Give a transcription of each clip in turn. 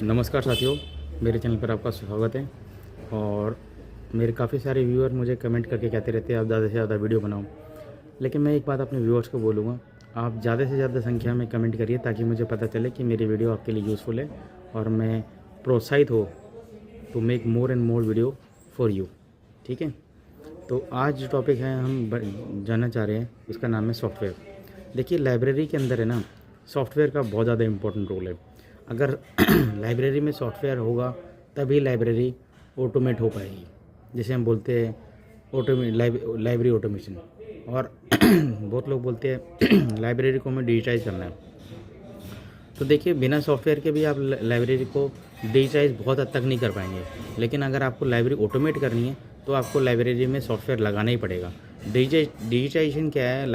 नमस्कार साथियों, मेरे चैनल पर आपका स्वागत है। और मेरे काफ़ी सारे व्यूअर मुझे कमेंट करके कहते रहते हैं आप ज़्यादा से ज़्यादा वीडियो बनाओ। लेकिन मैं एक बात अपने व्यूअर्स को बोलूँगा, आप ज़्यादा से ज़्यादा संख्या में कमेंट करिए ताकि मुझे पता चले कि मेरी वीडियो आपके लिए यूज़फुल है और मैं प्रोत्साहित हो to make more and more video for you. ठीक है, तो आज जो टॉपिक है हम जानना चाह रहे हैं, उसका नाम है सॉफ्टवेयर। देखिए, लाइब्रेरी के अंदर है ना, सॉफ्टवेयर का बहुत ज़्यादा इम्पोर्टेंट रोल है। अगर लाइब्रेरी में सॉफ्टवेयर होगा तभी लाइब्रेरी ऑटोमेट हो पाएगी, जैसे हम बोलते हैं लाइब्रेरी ऑटोमेशन। और बहुत लोग बोलते हैं लाइब्रेरी को हमें डिजिटाइज करना है। तो देखिए, बिना सॉफ्टवेयर के भी आप लाइब्रेरी को डिजिटाइज बहुत हद तक नहीं कर पाएंगे। लेकिन अगर आपको लाइब्रेरी ऑटोमेट करनी है तो आपको लाइब्रेरी में सॉफ्टवेयर लगाना ही पड़ेगा। डिजिटाइजेशन क्या है?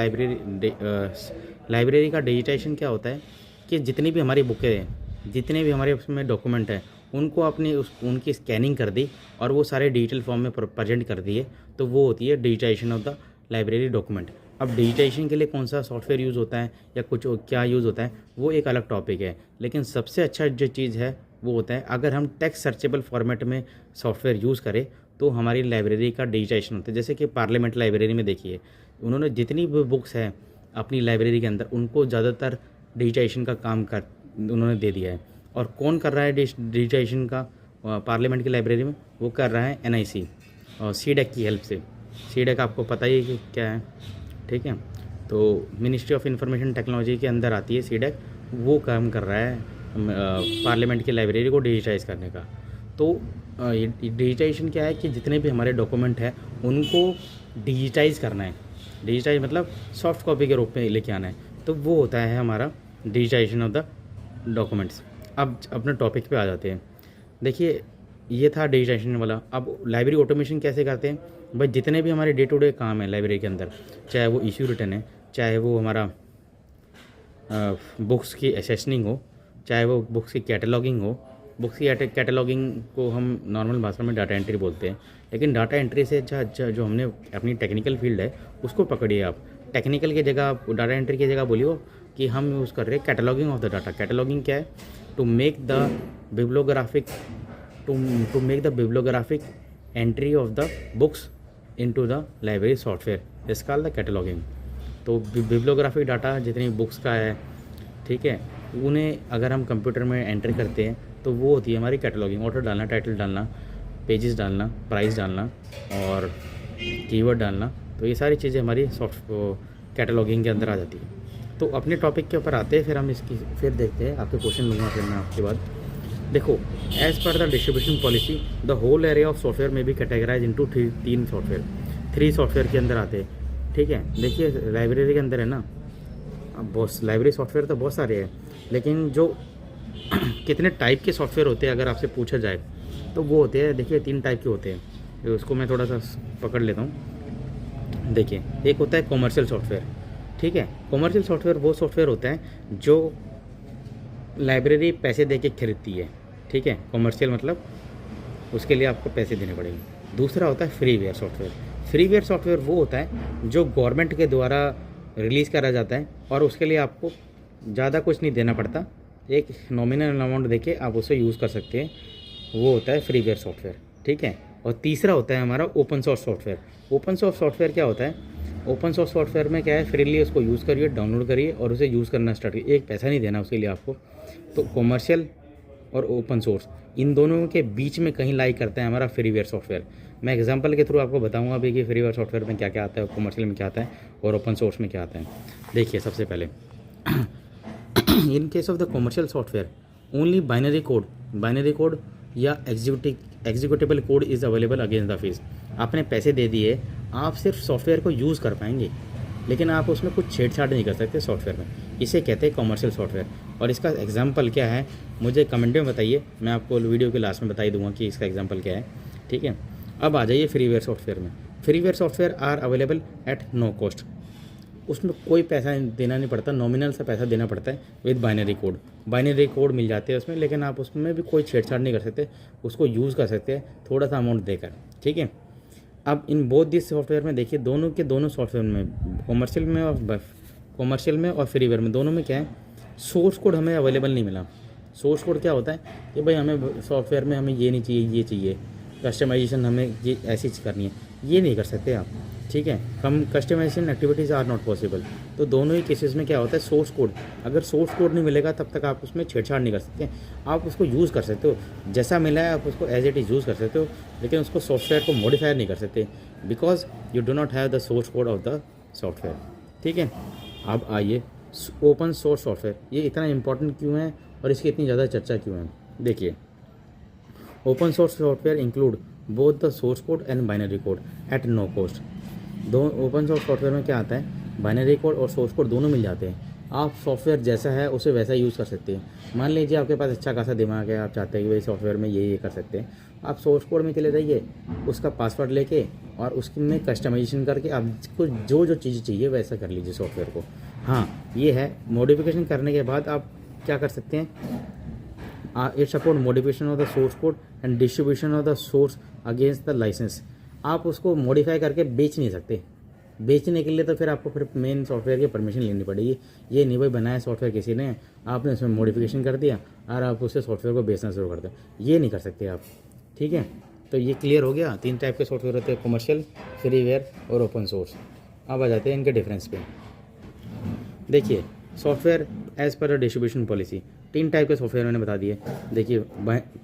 लाइब्रेरी का डिजिटाइजेशन क्या होता है कि जितनी भी हमारी बुकें हैं, जितने भी हमारे उसमें डॉक्यूमेंट हैं, उनको आपने उनकी स्कैनिंग कर दी और वो सारे डिजिटल फॉर्म में प्रेजेंट कर दिए, तो वो होती है digitization of the library document. अब डिजिटाइजेशन के लिए कौन सा सॉफ्टवेयर यूज़ होता है या कुछ क्या यूज़ होता है, वो एक अलग टॉपिक है। लेकिन सबसे अच्छा जो चीज़ है वो होता है, अगर हम टेक्स्ट सर्चेबल फॉर्मेट में सॉफ्टवेयर यूज़ करें तो हमारी लाइब्रेरी का डिजिटाइजेशन होता है। जैसे कि पार्लियामेंट लाइब्रेरी में देखिए, उन्होंने जितनी भी बुक्स हैं अपनी लाइब्रेरी के अंदर, उनको ज़्यादातर डिजिटाइजेशन का काम कर उन्होंने दे दिया है। और कौन कर रहा है डिजिटाइजेशन का पार्लियामेंट की लाइब्रेरी में? वो कर रहा है NIC और सीडेक की हेल्प से। सीडेक आपको पता ही है कि क्या है, ठीक है। तो मिनिस्ट्री ऑफ इंफॉर्मेशन टेक्नोलॉजी के अंदर आती है सीडेक, वो काम कर रहा है पार्लियामेंट की लाइब्रेरी को डिजिटाइज करने का। तो डिजिटाइजेशन क्या है कि जितने भी हमारे डॉक्यूमेंट हैं उनको डिजिटाइज करना है। डिजिटाइज मतलब सॉफ्ट कॉपी के रूप में लेके आना है, तो वो होता है हमारा डिजिटाइजेशन ऑफ द डॉक्यूमेंट्स। अब अपने टॉपिक पे आ जाते हैं। देखिए, ये था डिजिटाइजेशन वाला। अब लाइब्रेरी ऑटोमेशन कैसे करते हैं भाई? जितने भी हमारे डे टू डे काम है लाइब्रेरी के अंदर, चाहे वो इश्यू रिटर्न है, चाहे वो हमारा बुक्स की एसेसनिंग हो, चाहे वो बुक्स की कैटलॉगिंग हो। बुक्स की कैटलॉगिंग को हम नॉर्मल भाषा में डाटा एंट्री बोलते हैं, लेकिन डाटा एंट्री से जो हमने अपनी टेक्निकल फील्ड है उसको पकड़िए आप। टेक्निकल की जगह आप डाटा एंट्री की जगह बोलिए कि हम यूज़ कर रहे हैं cataloguing of the data. Cataloguing क्या है? To make the bibliographic to make the bibliographic entry of the books into the library software is called the cataloguing. तो बिब्लोग्राफिक डाटा जितनी बुक्स का है, ठीक है, उन्हें अगर हम कंप्यूटर में एंट्री करते हैं तो वो होती है हमारी कैटलॉगिंग। ऑर्डर डालना, टाइटल डालना, पेजेस डालना, प्राइस डालना और कीवर्ड डालना, तो ये सारी चीज़ें हमारी कैटलॉगिंग के अंदर आ जाती है। तो अपने टॉपिक के ऊपर आते हैं, फिर हम इसकी फिर देखते हैं। आपके क्वेश्चन लूँगा फिर मैं आपके बाद। देखो, as per the distribution policy the whole area of software में भी कैटेगराइज इनटू थ्री सॉफ्टवेयर के अंदर आते हैं, ठीक है। देखिए, लाइब्रेरी के अंदर है ना, अब बहुत लाइब्रेरी सॉफ्टवेयर तो बहुत सारे हैं, लेकिन जो कितने टाइप के सॉफ्टवेयर होते हैं अगर आपसे पूछा जाए तो वो होते हैं, देखिए 3 टाइप के होते हैं। तो उसको मैं थोड़ा सा पकड़ लेता हूँ। देखिए, एक होता है कॉमर्शियल सॉफ्टवेयर, ठीक है। कॉमर्शियल सॉफ्टवेयर वो सॉफ्टवेयर होता है जो लाइब्रेरी पैसे दे के खरीदती है, ठीक है। कॉमर्शियल मतलब उसके लिए आपको पैसे देने पड़ेंगे। दूसरा होता है फ्रीवेयर सॉफ्टवेयर। फ्रीवेयर सॉफ्टवेयर वो होता है जो गवर्नमेंट के द्वारा रिलीज़ करा जाता है और उसके लिए आपको ज़्यादा कुछ नहीं देना पड़ता, एक नॉमिनल अमाउंट देके आप उसे यूज़ कर सकते हैं, वो होता है फ्रीवेयर सॉफ्टवेयर, ठीक है। और तीसरा होता है हमारा open source software. Open source software क्या होता है? ओपन सोर्स सॉफ्टवेयर में क्या है, फ्रीली उसको यूज़ करिए, डाउनलोड करिए और उसे यूज़ करना स्टार्ट करिए, एक पैसा नहीं देना उसके लिए आपको। तो कॉमर्शियल और ओपन सोर्स, इन दोनों के बीच में कहीं लाई करता है हमारा फ्रीवेयर सॉफ्टवेयर। मैं एग्जांपल के थ्रू आपको बताऊंगा अभी कि फ्रीवेयर सॉफ्टवेयर में क्या क्या आता है, कॉमर्शियल में क्या आता है और ओपन सोर्स में क्या आता है। देखिए, सबसे पहले in case of the commercial software only binary code या executable code is available against the fee. आपने पैसे दे दिए, आप सिर्फ सॉफ्टवेयर को यूज़ कर पाएंगे, लेकिन आप उसमें कुछ छेड़छाड़ नहीं कर सकते सॉफ्टवेयर में। इसे कहते हैं कॉमर्शियल सॉफ्टवेयर। और इसका एग्जांपल क्या है मुझे कमेंट में बताइए, मैं आपको वीडियो के लास्ट में बता ही दूंगा कि इसका एग्जांपल क्या है, ठीक है। अब आ जाइए फ्रीवेयर सॉफ्टवेयर में। Freeware software are available at no cost. उसमें कोई पैसा देना नहीं पड़ता, नॉमिनल सा पैसा देना पड़ता है विद बाइनरी कोड मिल जाते हैं उसमें, लेकिन आप उसमें भी कोई छेड़छाड़ नहीं कर सकते, उसको यूज़ कर सकते हैं थोड़ा सा अमाउंट देकर, ठीक है। अब इन बोथ दिस सॉफ्टवेयर में देखिए, दोनों के दोनों सॉफ्टवेयर में, कॉमर्शियल में और फ्रीवेयर में, दोनों में क्या है, सोर्स कोड हमें अवेलेबल नहीं मिला। सोर्स कोड क्या होता है कि भाई हमें सॉफ्टवेयर में हमें ये नहीं चाहिए, ये चाहिए, कस्टमाइजेशन हमें ये ऐसी चीज़ करनी है, ये नहीं कर सकते आप, ठीक है। हम customization activities are not possible. तो दोनों ही केसेस में क्या होता है, सोर्स कोड, अगर सोर्स कोड नहीं मिलेगा तब तक आप उसमें छेड़छाड़ नहीं कर सकते। आप उसको यूज़ कर सकते हो, जैसा मिला है आप उसको एज इट इज़ यूज़ कर सकते हो, लेकिन उसको सॉफ्टवेयर को मॉडिफाई नहीं कर सकते, because you do not have the source code of the software, ठीक है। अब आइए ओपन सोर्स सॉफ्टवेयर, ये इतना इंपॉर्टेंट क्यों है और इसकी इतनी ज़्यादा चर्चा क्यों है। देखिए, open source software include both the source code and binary code at no cost. दो ओपन सोर्स सॉफ्टवेयर में क्या आता है, बाइनरी कोड और सोर्स कोड दोनों मिल जाते हैं। आप सॉफ्टवेयर जैसा है उसे वैसा यूज़ कर सकते हैं। मान लीजिए आपके पास अच्छा खासा दिमाग है, आप चाहते हैं कि भाई सॉफ्टवेयर में ये कर सकते हैं, आप सोर्स कोड में चले जाइए, उसका पासवर्ड लेके और उसमें कस्टमाइजेशन करके आपको जो जो चीज़ें चाहिए वैसा कर लीजिए सॉफ्टवेयर को। हाँ, ये है मॉडिफिकेशन करने के बाद आप क्या कर सकते हैं, it support modification of the source code and distribution of the source against the license. आप उसको मॉडिफाई करके बेच नहीं सकते। बेचने के लिए तो फिर आपको फिर मेन सॉफ्टवेयर की परमिशन लेनी पड़ेगी। ये नहीं भाई बनाया सॉफ्टवेयर किसी ने, आपने उसमें मॉडिफिकेशन कर दिया और आप उससे सॉफ्टवेयर को बेचना शुरू कर दें, ये नहीं कर सकते आप, ठीक है। तो ये क्लियर हो गया, 3 टाइप के सॉफ्टवेयर होते हैं, कमर्शियल, फ्रीवेयर और ओपन सोर्स। अब आ जाते हैं इनके डिफरेंस पे। देखिए, software as per distribution policy, 3 type के सॉफ्टवेयर मैंने बता दिए। देखिए,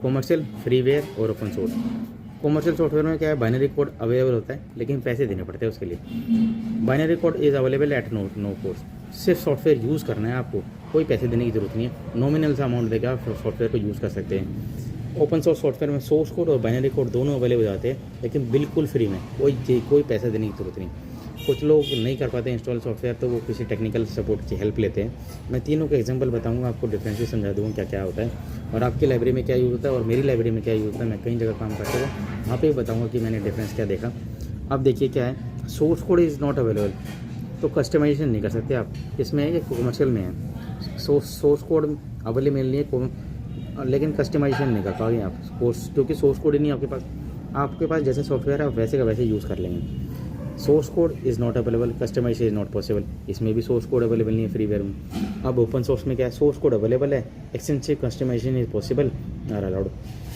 कमर्शियल, फ्रीवेयर और ओपन सोर्स। कमर्शियल सॉफ्टवेयर में क्या है, बाइनरी कोड अवेलेबल होता है लेकिन पैसे देने पड़ते हैं उसके लिए। Binary code is available at no cost. सिर्फ सॉफ्टवेयर यूज़ करना है आपको, कोई पैसे देने की ज़रूरत नहीं है, नॉमिनल सा अमाउंट देकर आप सॉफ्टवेयर को यूज़ कर सकते हैं। ओपन सोर्स सॉफ्टवेयर में सोर्स कोड और बाइनरी कोड दोनों अवेलेबल हो जाते हैं, लेकिन बिल्कुल फ्री में, कोई पैसा देने की ज़रूरत नहीं। कुछ लोग नहीं कर पाते इंस्टॉल सॉफ्टवेयर, तो वो किसी टेक्निकल सपोर्ट की हेल्प लेते हैं। मैं तीनों के एग्जांपल बताऊंगा, आपको डिफरेंशिएट समझा दूँगा क्या क्या होता है और आपकी लाइब्रेरी में क्या यूज़ होता है और मेरी लाइब्रेरी में क्या यूज़ होता है। मैं कई जगह काम करता हूँ, वहाँ पे भी बताऊँगा कि मैंने डिफरेंस क्या देखा। अब देखिए क्या है, source code is not available, तो कस्टमाइजेशन नहीं कर सकते आप। इसमें ये कमर्शियल में है, सोर्स कोड अवेलेबल नहीं है, लेकिन कस्टमाइजेशन नहीं कर पाओगे आप, क्योंकि सोर्स कोड ही नहीं आपके पास जैसे सॉफ्टवेयर है आप वैसे का वैसे यूज़ कर लेंगे। Source code is not available, customization is not possible, इसमें भी सोर्स कोड अवेलेबल नहीं है फ्रीवेयर में। अब ओपन सोर्स में क्या है, सोर्स कोड अवेलेबल है, एक्सटेंसिव कस्टमाइजेशन इज़ पॉसिबल और अलाउड।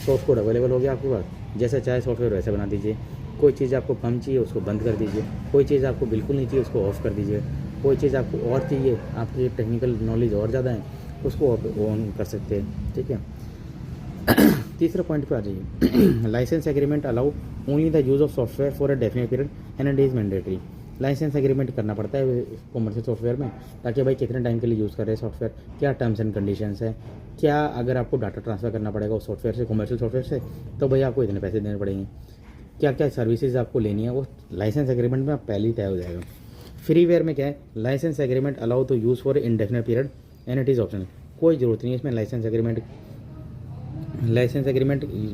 सोर्स कोड अवेलेबल हो गया आपके पास, जैसा चाहे सॉफ्टवेयर वैसे बना दीजिए। कोई चीज़ आपको कम चाहिए उसको बंद कर दीजिए, कोई चीज़ आपको बिल्कुल नहीं चाहिए उसको ऑफ कर दीजिए, कोई चीज़ आपको और चाहिए, आपकी टेक्निकल नॉलेज और ज़्यादा है, उसको आप ऑन कर सकते हैं, ठीक है। तीसरे पॉइंट पे आ जाइए, license agreement allow only the use of software for a definite period and it is mandatory. License agreement करना पड़ता है कॉमर्शियल सॉफ्टवेयर में, ताकि भाई कितने टाइम के लिए यूज़ कर रहे हैं सॉफ्टवेयर, क्या टर्म्स एंड कंडीशंस है, क्या अगर आपको डाटा ट्रांसफ़र करना पड़ेगा उस सॉफ्टवेयर से कॉमर्शियल सॉफ्टवेयर से, तो भाई आपको इतने पैसे देने पड़ेंगे, क्या क्या सर्विसेज आपको लेनी है वो लाइसेंस एग्रीमेंट में पहले ही तय हो जाएगा। फ्रीवेयर में क्या है, license agreement allow to use for indefinite period and it is optional. कोई ज़रूरत नहीं है इसमें लाइसेंस एग्रीमेंट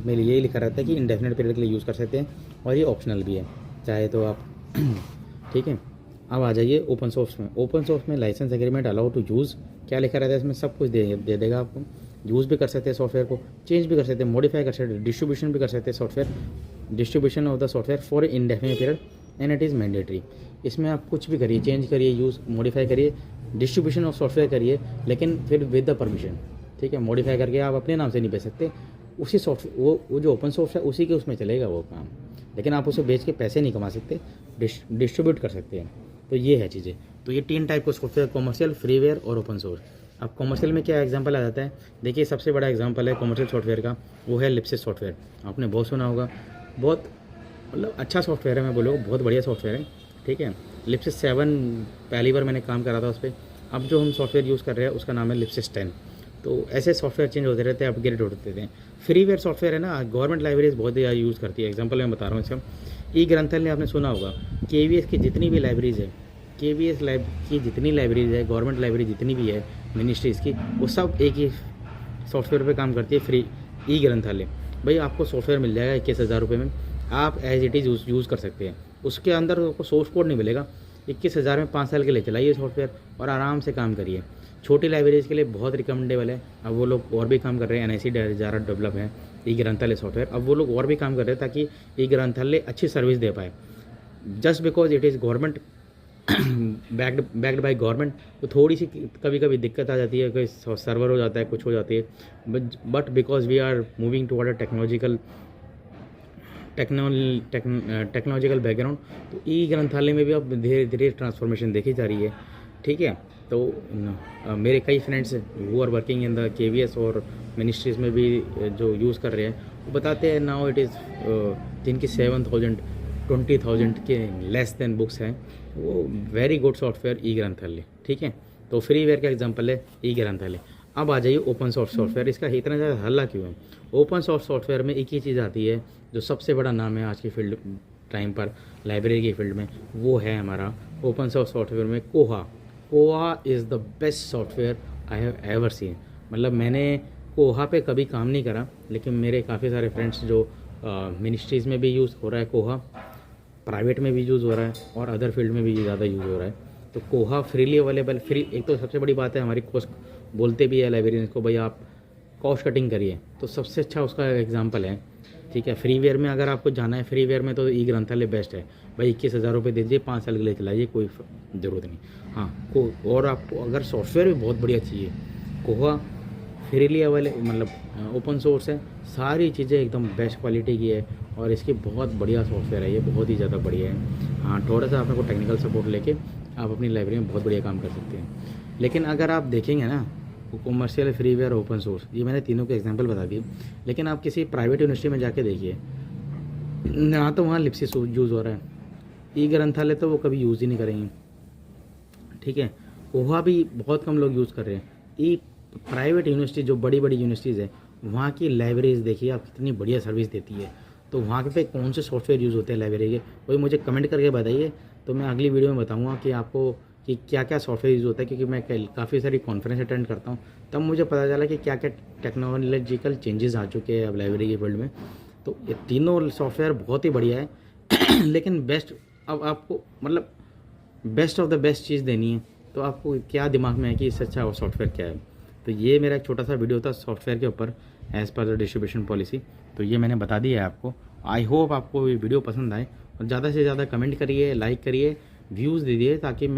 में ये लिखा रहता है कि इंडेफिनेट पीरियड के लिए यूज़ कर सकते हैं और ये ऑप्शनल भी है, चाहे तो आप ठीक है। अब आ जाइए ओपन सोर्स में। ओपन सोर्स में license agreement allow to use, क्या लिखा रहता है इसमें, सब कुछ दे देगा आपको। यूज़ भी कर सकते हैं सॉफ्टवेयर को, चेंज भी कर सकते हैं, मॉडिफाई कर सकते हैं, डिस्ट्रीब्यूशन भी कर सकते हैं software, distribution of the software for indefinite period and it is mandatory. इसमें आप कुछ भी करिए, चेंज करिए, यूज़ मॉडिफाई करिए, डिस्ट्रीब्यूशन ऑफ सॉफ्टवेयर करिए, लेकिन फिर विद द परमिशन, ठीक है। मॉडिफाई करके आप अपने नाम से नहीं बेच सकते, उसी सॉफ्टवेयर वो जो ओपन सोर्स है उसी के उसमें चलेगा वो काम, लेकिन आप उसे बेच के पैसे नहीं कमा सकते, डिस्ट्रीब्यूट कर सकते हैं। तो ये है चीज़ें। तो ये 3 टाइप के सॉफ्टवेयर, कमर्शियल, फ्रीवेयर और ओपन सोर्स। अब कमर्शियल में क्या एग्जांपल आ जाता है, देखिए सबसे बड़ा एग्जांपल है कमर्शियल सॉफ्टवेयर का, वो है लिप्सिस सॉफ्टवेयर। आपने बहुत सुना होगा, बहुत मतलब अच्छा सॉफ्टवेयर है, मैं बोलूँगा बहुत बढ़िया सॉफ्टवेयर है, ठीक है। लिप्सिस 7 पहली बार मैंने काम करा था उस पर। अब जो हम सॉफ्टवेयर यूज़ कर रहे हैं उसका नाम है लिप्सिस 10। तो ऐसे सॉफ्टवेयर चेंज होते रहते हैं, अपग्रेड होते रहते हैं। फ्रीवेयर सॉफ्टवेयर है ना, गवर्नमेंट लाइब्रेरीज बहुत ज़्यादा यूज़ करती है। एग्जांपल मैं बता रहा हूँ इसका, ई ग्रंथालय आपने सुना होगा, केवीएस की जितनी भी लाइब्रेरीज है, केवीएस की जितनी लाइब्रेरीज है, गवर्नमेंट लाइब्रेरी जितनी भी है मिनिस्ट्रीज़ की, वो सब एक ही सॉफ्टवेयर पे काम करती है, फ्री ई ग्रंथालय। भाई आपको सॉफ्टवेयर मिल जाएगा 21,000 रुपये में, आप एज इट इज़ यूज़ कर सकते हैं। उसके अंदर आपको सोर्स कोड नहीं मिलेगा, 21,000 में 5 साल के लिए चलाइए सॉफ्टवेयर और आराम से काम करिए। छोटी लाइब्रेरीज के लिए बहुत रिकमेंडेबल है। अब वो लोग और भी काम कर रहे हैं, NIC ज़्यादा डेवलप है ई ग्रंथालय सॉफ्टवेयर, अब वो लोग और भी काम कर रहे हैं ताकि ई ग्रंथालय अच्छी सर्विस दे पाए। Just because it is government backed by government, तो थोड़ी सी कभी कभी दिक्कत आ जाती है, कोई सर्वर हो जाता है, कुछ हो जाती है, but because we are moving toward a technological background, तो ई ग्रंथालय में भी अब धीरे धीरे ट्रांसफॉर्मेशन देखी जा रही है। ठीक है, तो मेरे कई फ्रेंड्स वो are working in the KVS और मिनिस्ट्रीज़ में भी जो यूज़ कर रहे हैं, वो बताते हैं नाउ इट इज़ जिनकी 7,000 20,000 के लेस देन बुक्स हैं, वो वेरी गुड सॉफ्टवेयर ई ग्रंथालय। ठीक है, तो फ्रीवेयर का एग्जांपल है ई ग्रंथालय। अब आ जाइए ओपन सोर्स सॉफ्टवेयर, इसका इतना ज़्यादा हल्ला क्यों है? ओपन सोर्स सॉफ्टवेयर में एक ही चीज़ आती है जो सबसे बड़ा नाम है आज की फील्ड टाइम पर लाइब्रेरी की फील्ड में, वो है हमारा ओपन सोर्स सॉफ्टवेयर में कोहा। कोहा is the best software I have ever seen. मतलब मैंने कोहा पे कभी काम नहीं करा, लेकिन मेरे काफ़ी सारे फ्रेंड्स जो मिनिस्ट्रीज़ में भी यूज़ हो रहा है कोहा, प्राइवेट में भी यूज़ हो रहा है और अदर फील्ड में भी ज़्यादा यूज़ हो रहा है। तो कोहा फ्रीली अवेलेबल, फ्री। एक तो सबसे बड़ी बात है हमारी कॉस्ट, बोलते भी है लाइब्रेरियंस को भाई आप कॉस्ट कटिंग करिए, तो सबसे अच्छा उसका एग्जांपल है। ठीक है, फ्रीवेयर में अगर आपको जाना है, फ्रीवेयर में तो ई ग्रंथालय बेस्ट है भाई। 21,000 रुपये दे दीजिए, 5 साल के लिए चलाइए, कोई ज़रूरत नहीं। हाँ, और आपको अगर सॉफ्टवेयर भी बहुत बढ़िया चाहिए, कोहा फ्रीली अवेलेबल, मतलब ओपन सोर्स है, सारी चीज़ें एकदम बेस्ट क्वालिटी की है और इसकी बहुत बढ़िया सॉफ्टवेयर है, ये बहुत ही ज़्यादा बढ़िया है। हाँ, थोड़ा सा आपको टेक्निकल सपोर्ट लेके आप अपनी लाइब्रेरी में बहुत बढ़िया काम कर सकते हैं। लेकिन अगर आप देखेंगे ना, कॉमर्शियल, फ्रीवेयर, ओपन सोर्स, ये मैंने तीनों के एग्जांपल बता दिए, लेकिन आप किसी प्राइवेट यूनिवर्सिटी में जाके देखिए ना, तो वहाँ लिप्सिस यूज़ हो रहा है, ई ग्रंथालय तो वो कभी यूज़ ही नहीं करेंगे। ठीक है, कोहा भी बहुत कम लोग यूज़ कर रहे हैं। ई प्राइवेट यूनिवर्सिटी जो बड़ी बड़ी यूनिवर्सिटीज़ है, वहाँ की लाइब्रेरीज देखिए आप, कितनी बढ़िया सर्विस देती है। तो वहाँ पे कौन से सॉफ्टवेयर यूज़ होते हैं लाइब्रेरी के, वही मुझे कमेंट करके बताइए, तो मैं अगली वीडियो में बताऊँगा कि आपको कि क्या क्या सॉफ्टवेयर यूज़ होता है। क्योंकि मैं काफ़ी सारी कॉन्फ्रेंस अटेंड करता हूँ, तब मुझे पता चला कि क्या क्या टेक्नोलॉजिकल चेंजेस आ चुके हैं अब लाइब्रेरी की फील्ड में। तो ये तीनों सॉफ्टवेयर बहुत ही बढ़िया है लेकिन बेस्ट, अब आपको मतलब बेस्ट ऑफ द बेस्ट चीज़ देनी है, तो आपको क्या दिमाग में है कि इससे अच्छा सॉफ्टवेयर क्या है। तो ये मेरा एक छोटा सा वीडियो था सॉफ्टवेयर के ऊपर as per the distribution policy, तो ये मैंने बता दिया है आपको। आई होप आपको ये वीडियो पसंद आए, और ज़्यादा से ज़्यादा कमेंट करिए, लाइक करिए, व्यूज़ दीजिए, ताकि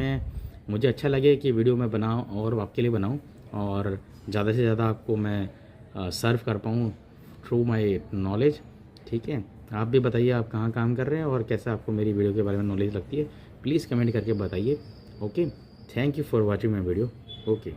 मुझे अच्छा लगे कि वीडियो मैं बनाऊँ और आपके लिए बनाऊँ, और ज़्यादा से ज़्यादा आपको मैं सर्व कर पाऊँ थ्रू माई नॉलेज। ठीक है, आप भी बताइए आप कहाँ काम कर रहे हैं और कैसा आपको मेरी वीडियो के बारे में नॉलेज लगती है, प्लीज़ कमेंट करके बताइए। Okay, thank you for watching my video. Okay.